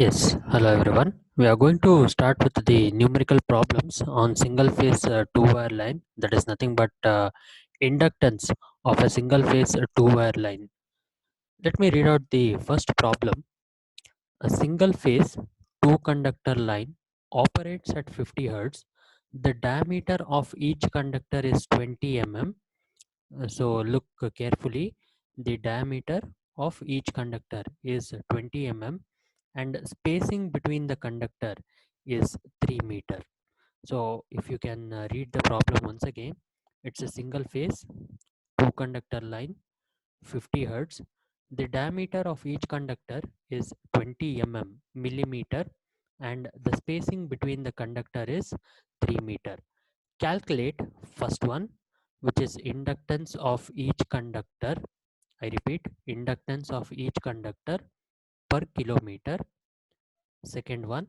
Yes, hello everyone. We are going to start with the numerical problems on single phase two-wire line. That is nothing but inductance of a single phase two-wire line. Let me read out the first problem. A single phase two conductor line operates at 50 Hz. The diameter of each conductor is 20 mm. So look carefully. The diameter of each conductor is 20 mm and spacing between the conductor is 3 meter. So if you can read the problem once again, it's a single phase two conductor line, 50 hertz. The diameter of each conductor is 20 millimeter and the spacing between the conductor is 3 meter. Calculate first one, which is inductance of each conductor. I repeat, inductance of each conductor per kilometer. Second one,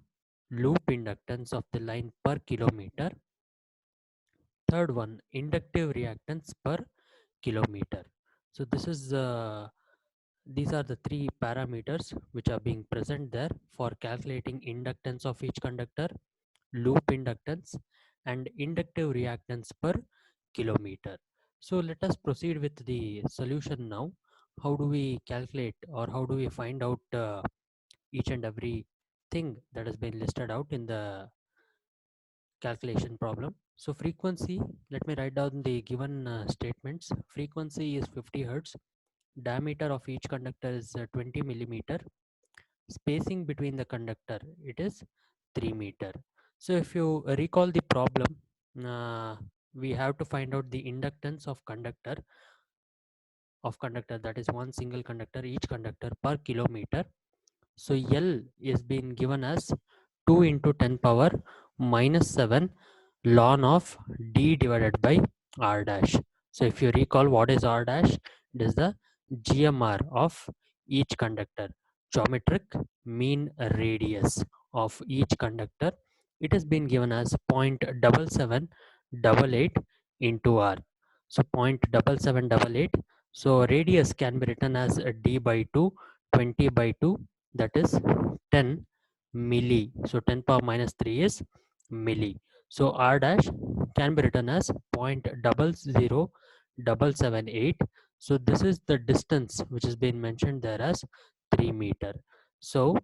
loop inductance of the line per kilometer. Third one, inductive reactance per kilometer. So these are the three parameters which are being present there for calculating inductance of each conductor, loop inductance, and inductive reactance per kilometer. So let us proceed with the solution now. How do we calculate or how do we find out each and every thing that has been listed out in the calculation problem? So frequency, let me write down the given statements. Frequency is 50 hertz. Diameter of each conductor is 20 millimeter. Spacing between the conductor, it is 3 meter. So if you recall the problem, uh, we have to find out the inductance of conductor, that is one single conductor, each conductor per kilometer. So L is being given as 2 into 10 power minus 7 ln of d divided by r dash. So if you recall what is r dash, it is the GMR of each conductor, geometric mean radius of each conductor. It has been given as 0.7788 into r. So 0.7788. So radius can be written as d by 2, 20 by 2, that is 10 milli. So 10 power minus 3 is milli. So r dash can be written as 0.00778. So this is the distance which has been mentioned there as 3 meter. So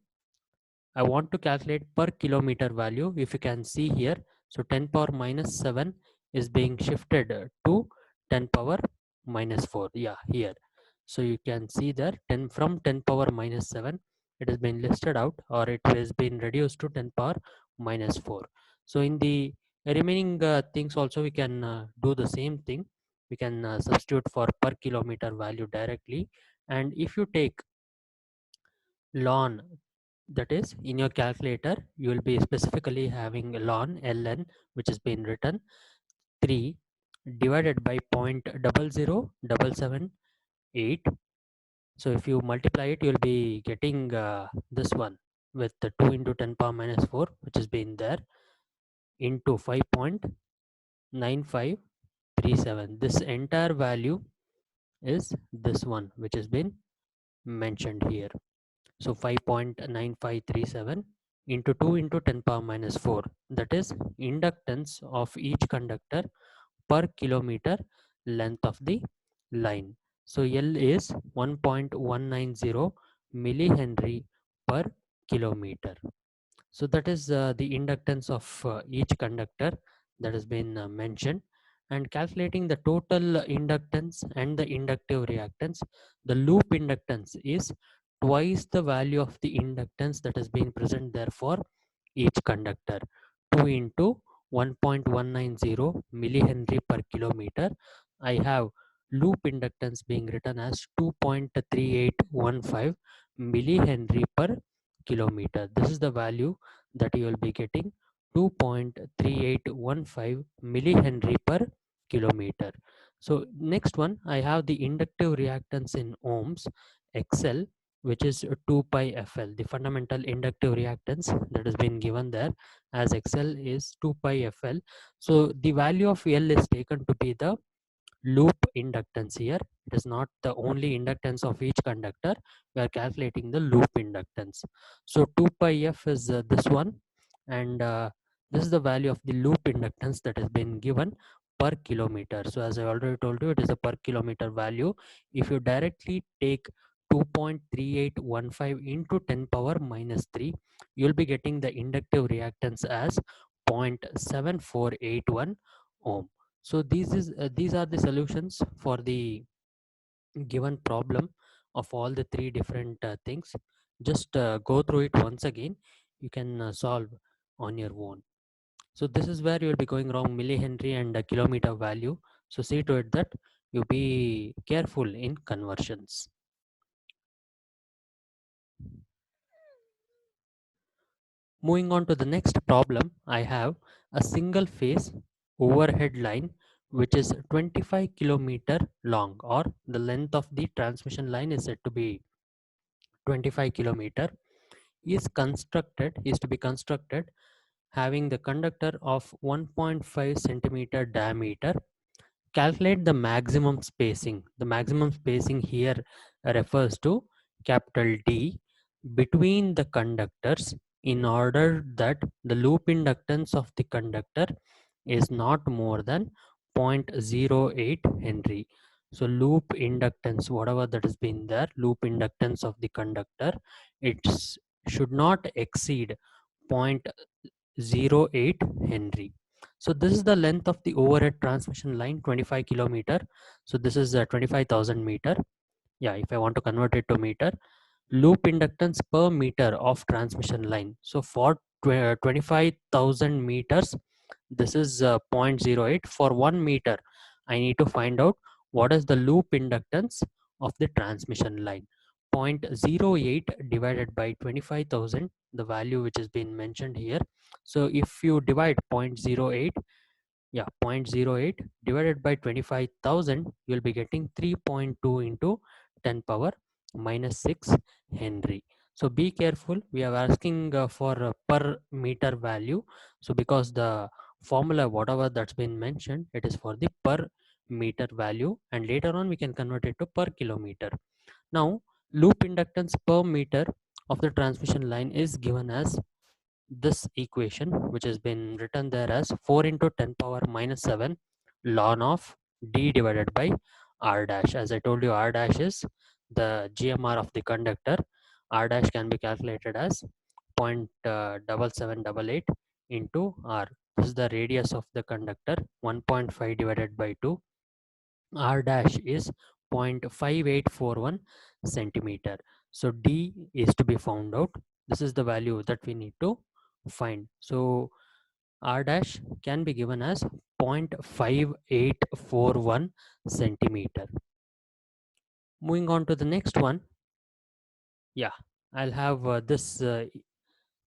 I want to calculate per kilometer value. If you can see here, so 10 power minus 7 is being shifted to 10 power minus 4. Yeah, here. So you can see there 10 from 10 power minus 7, it has been listed out or it has been reduced to 10 power minus 4. So in the remaining things also we can do the same thing. We can substitute for per kilometer value directly. And if you take ln, that is in your calculator you will be specifically having ln ln which has been written 3 divided by 0.00778. So if you multiply it you'll be getting this one with the 2 into 10 power minus 4 which has been there into 5.9537. This entire value is this one which has been mentioned here. So 5.9537 into 2 into 10 power minus 4, that is inductance of each conductor per kilometer length of the line. So L is 1.190 millihenry per kilometer. So that is the inductance of each conductor that has been mentioned. And calculating the total inductance and the inductive reactance, the loop inductance is twice the value of the inductance that has been present there for each conductor. 2 into 1.190 millihenry per kilometer. I have loop inductance being written as 2.3815 millihenry per kilometer. This is the value that you will be getting, 2.3815 millihenry per kilometer. So next one, I have the inductive reactance in ohms, XL, which is 2 pi FL. The fundamental inductive reactance that has been given there as XL is 2 pi FL. So the value of L is taken to be the loop inductance here. It is not the only inductance of each conductor. We are calculating the loop inductance. So 2 pi f is this one, and this is the value of the loop inductance that has been given per kilometer. So as I already told you, it is a per kilometer value. If you directly take 2.3815 into 10 power minus 3, you'll be getting the inductive reactance as 0.7481 ohm. So these are the solutions for the given problem of all the three different things. Just go through it once again. You can solve on your own. So this is where you will be going wrong millihenry and kilometer value. So see to it that you be careful in conversions. Moving on to the next problem, I have a single phase overhead line which is 25 kilometer long, or the length of the transmission line is said to be 25 kilometer, is to be constructed having the conductor of 1.5 centimeter diameter. Calculate the maximum spacing. The maximum spacing here refers to capital D between the conductors, in order that the loop inductance of the conductor is not more than 0.08 Henry. So loop inductance, whatever that has been there, loop inductance of the conductor, it should not exceed 0.08 Henry. So this is the length of the overhead transmission line, 25 kilometer. So this is 25,000 meter. Yeah, if I want to convert it to meter, loop inductance per meter of transmission line. So for 25,000 meters, this is 0.08. For 1 meter, I need to find out what is the loop inductance of the transmission line. 0.08 divided by 25,000, the value which has been mentioned here. So if you divide 0.08, yeah, 0.08 divided by 25,000, you'll be getting 3.2 into 10 power minus 6 Henry. So be careful. We are asking for a per meter value. So because the formula, whatever that's been mentioned, it is for the per meter value, and later on we can convert it to per kilometer. Now, loop inductance per meter of the transmission line is given as this equation, which has been written there as 4 into 10 power minus 7 ln of d divided by r dash. As I told you, r dash is the GMR of the conductor. R dash can be calculated as 0.7788 into r. This is the radius of the conductor. 1.5 divided by 2. R dash is 0.5841 centimeter. So d is to be found out. This is the value that we need to find. So r dash can be given as 0.5841 centimeter. Moving on to the next one. Yeah, I'll have this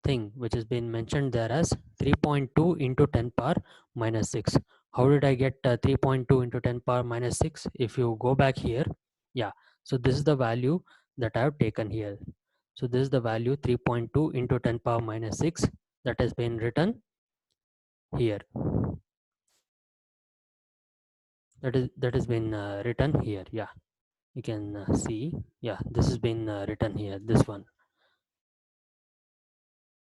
thing which has been mentioned there as 3.2 into 10 power minus 6. How did I get 3.2 into 10 power minus 6? If you go back here, yeah, so this is the value that I have taken here. So this is the value 3.2 into 10 power minus 6 that has been written here. That has been written here. Yeah, you can see. Yeah, this has been written here. This one.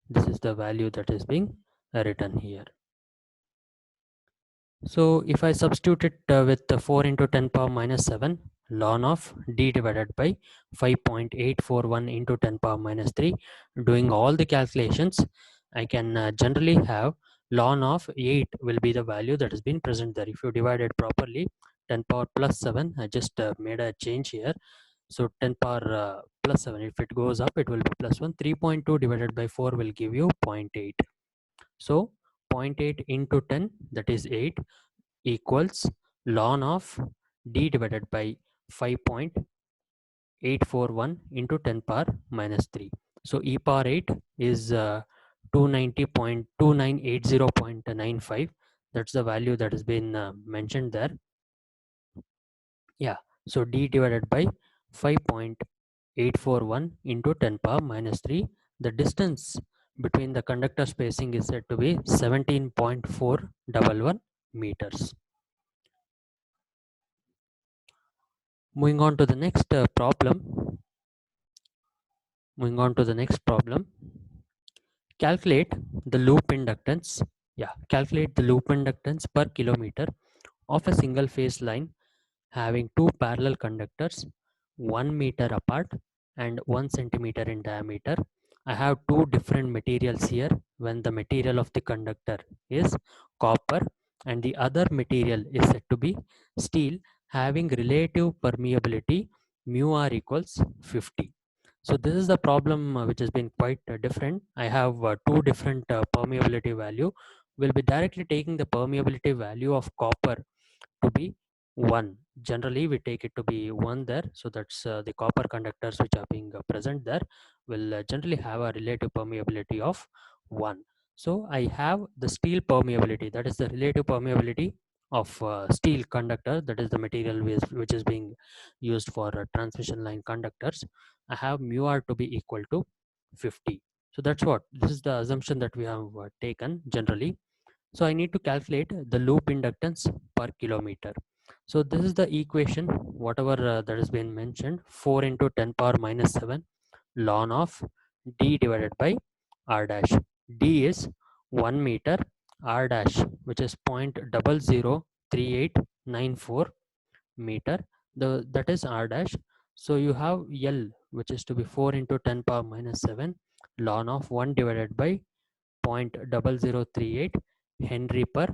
This is the value that is being written here. So if I substitute it with the 4 into 10 power minus 7 ln of d divided by 5.841 into 10 power minus 3, doing all the calculations, I can generally have ln of 8 will be the value that has been present there. If you divide it properly, 10 power plus 7, I just made a change here. So 10 power plus 7, if it goes up, it will be plus 1. 3.2 divided by 4 will give you 0.8. So 0.8 into 10, that is 8, equals ln of d divided by 5.841 into 10 power minus 3. So e power 8 is 290.2980.95. That's the value that has been mentioned there. Yeah, so d divided by 5.841 into 10 power minus 3. The distance between the conductor spacing is said to be 17.411 meters. Moving on to the next problem. Moving on to the next problem. Calculate the loop inductance. Calculate the loop inductance per kilometer of a single phase line having two parallel conductors 1 meter apart and 1 centimeter in diameter. I have two different materials here when the material of the conductor is copper and the other material is said to be steel having relative permeability mu r equals 50. So this is the problem which has been quite different. I have two different permeability value. We'll be directly taking the permeability value of copper to be 1. Generally we take it to be 1 there, so that's the copper conductors which are being present there will generally have a relative permeability of 1. So I have the steel permeability, that is the relative permeability of steel conductor, that is the material which is being used for transmission line conductors. I have mu r to be equal to 50. So that's what, this is the assumption that we have taken generally. So I need to calculate the loop inductance per kilometer. So this is the equation, whatever that has been mentioned, 4 into 10 power minus 7 ln of d divided by r dash. D is 1 meter, r dash which is 0.003894 meter, that is r dash. So you have L which is to be 4 into 10 power minus 7 ln of 1 divided by 0.0038 Henry per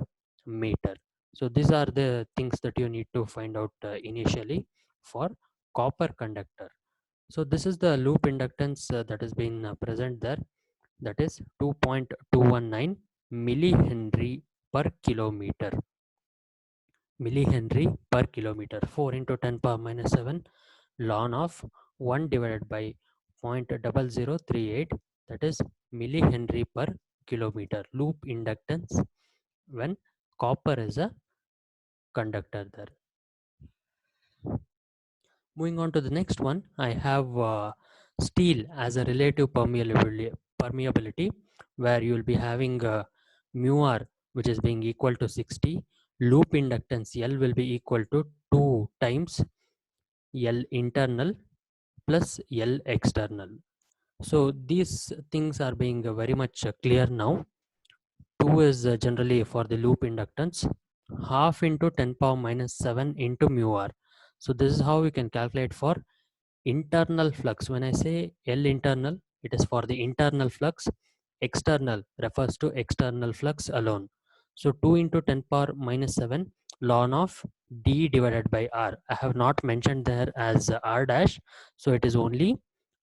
meter. So these are the things that you need to find out initially for copper conductor. So this is the loop inductance that has been present there, that is 2.219 millihenry per kilometer. Millihenry per kilometer, 4 into 10 power minus 7 ln of 1 divided by 0.0038, that is millihenry per kilometer loop inductance when copper is a conductor there. Moving on to the next one, I have steel as a relative permeability where you will be having mu r which is being equal to 60. Loop inductance L will be equal to 2 times L internal plus L external. So these things are being very much clear now. 2 is generally for the loop inductance, half into 10 power minus 7 into mu r. So this is how we can calculate for internal flux. When I say L internal, it is for the internal flux. External refers to external flux alone. So 2 into 10 power minus 7 ln of d divided by r. I have not mentioned there as r dash, so it is only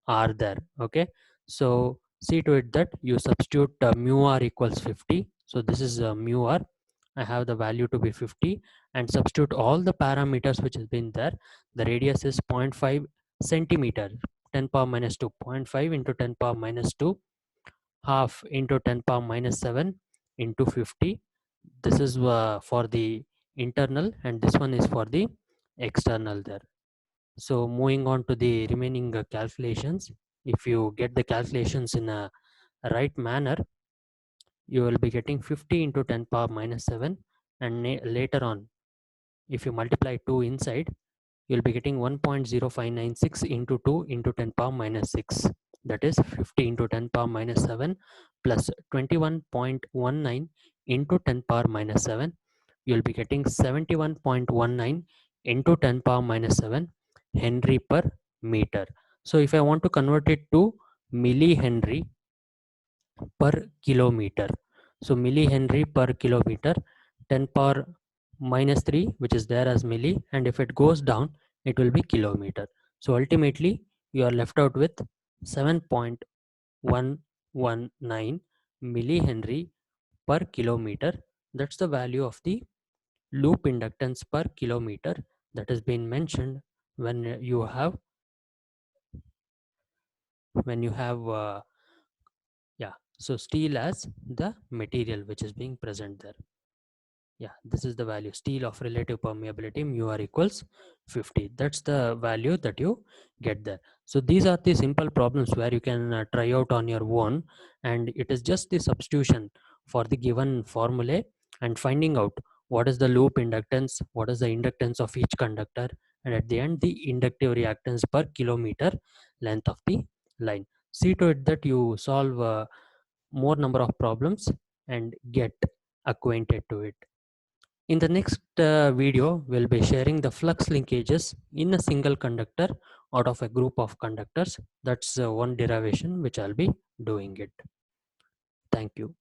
r there. Okay, so see to it that you substitute mu r equals 50. So this is mu r. I have the value to be 50 and substitute all the parameters which has been there. The radius is 0.5 centimeter, 10 power minus 2, 0.5 into 10 power minus 2, half into 10 power minus 7 into 50. This is for the internal and this one is for the external there. So moving on to the remaining calculations, if you get the calculations in a right manner, you will be getting 50 into 10 power minus 7 and later on if you multiply 2 inside, you'll be getting 1.0596 into 2 into 10 power minus 6, that is 50 into 10 power minus 7 plus 21.19 into 10 power minus 7, you'll be getting 71.19 into 10 power minus 7 Henry per meter. So if I want to convert it to millihenry per kilometer, so millihenry per kilometer, 10 power minus 3 which is there as milli, and if it goes down it will be kilometer. So ultimately you are left out with 7.119 millihenry per kilometer. That's the value of the loop inductance per kilometer that has been mentioned when you have so steel as the material which is being present there. This is the value, steel of relative permeability mu r equals 50. That's the value that you get there. So these are the simple problems where you can try out on your own, and it is just the substitution for the given formulae and finding out what is the loop inductance, what is the inductance of each conductor, and at the end the inductive reactance per kilometer length of the line. See to it that you solve more number of problems and get acquainted to it. In the next video, we'll be sharing the flux linkages in a single conductor out of a group of conductors. That's one derivation which I'll be doing it. Thank you.